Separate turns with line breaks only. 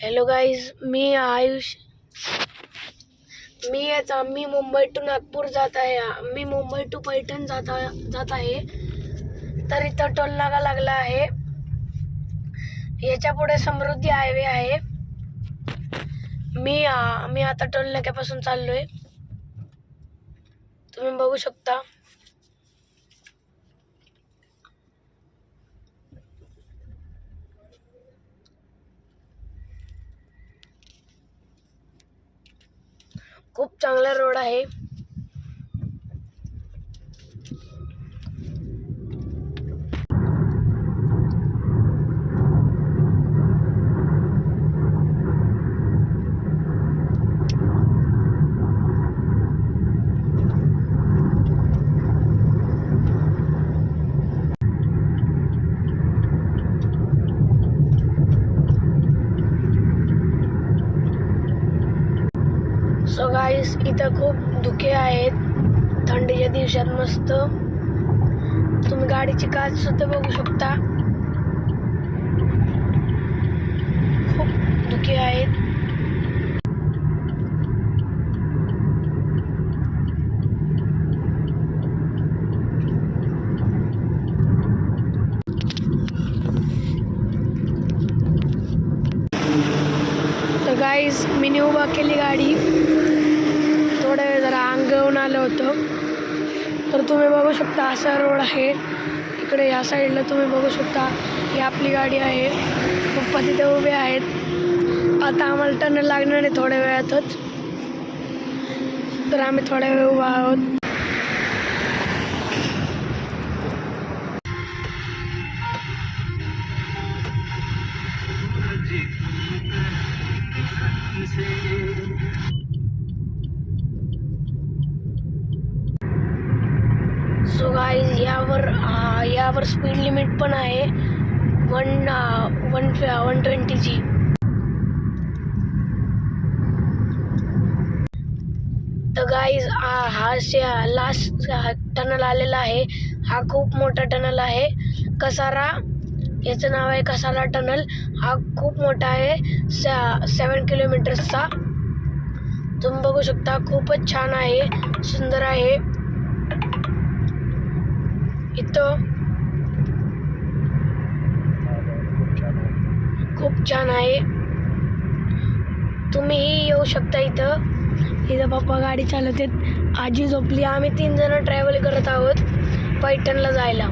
Hello guys, मी आयुष. मी Mumbai to Nagpur जात आहे. मी मुंबई टू पैठण जात आहे. तर इथं टोल नाका लागला आहे. याच्या पुढे समृद्धी हायवे आहे. मी आता टोल नाक्यापासून चाललोय. तुम्ही बघू शकता. खूप चांगला रोड आहे. सो गाईस, इथं खूप धुके आहेत. थंडीच्या दिवसात मस्त तुम्ही गाडीची काच सुद्धा बघू शकता. खूप धुके आहेत. तर गाईस, मी उभा केली गाडी. थोड्या वेळ जरा अंगावून आलं होतं. तर तुम्ही बघू शकता असा रोड आहे. इकडे या साईडला तुम्ही बघू शकता ही आपली गाडी आहे. पप्पा तिथे उभे आहेत. आता आम्हाला टर्न लागणार आहे थोड्या वेळातच. तर आम्ही थोड्या वेळ उभा आहोत. सो गाईज, यावर स्पीड लिमिट पण आहे 120ची. तर गाईज, हा लास्ट टनल आलेला आहे. हा खूप मोठा टनल आहे. कसारा, याचं नाव आहे कसारा टनल. हा खूप मोठा आहे, 7 किलोमीटर्सचा. तुम्ही बघू शकता. खूपच छान आहे, सुंदर आहे. इथं खूप छान आहे. तुम्हीही येऊ शकता. इथं पप्पा गाडी चालवतात. आजी झोपली. आम्ही 3 जण ट्रॅव्हल करत आहोत पैठणला जायला.